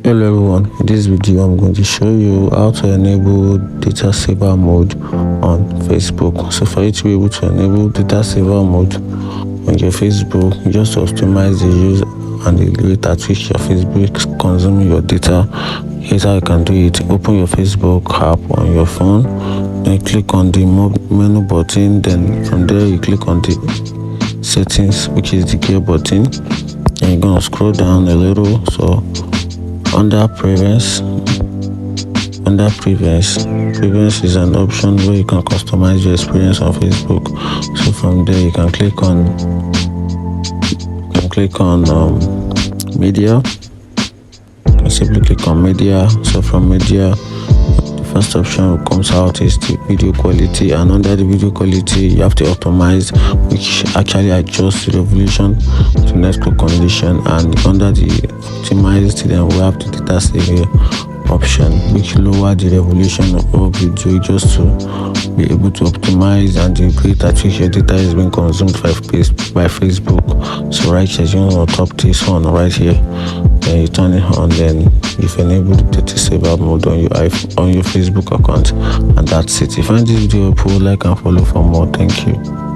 Hello everyone, in this video I'm going to show you how to enable data saver mode on Facebook. So for you to be able to enable data saver mode on your Facebook, you just optimize the use and the rate at which your Facebook is consuming your data. Here's how you can do it. Open your Facebook app on your phone, then click on the menu button, then from there you click on the settings, which is the gear button, and you're gonna scroll down a little. So under prevents is an option where you can customize your experience on Facebook. So from there you can click on media. You can simply click on media. So from media, the first option that comes out is the video quality, and under the video quality you have to optimize, which actually adjusts the resolution to network condition, and under the optimized then we have the data saver option, which lower the resolution of all video just to be able to optimize and the rate at which your data is being consumed by Facebook. So right here, you want to top this one right here, then you turn it on, then you've enabled the data saver mode on your Facebook account, and that's it. If you find this video helpful, like and follow for more. Thank you.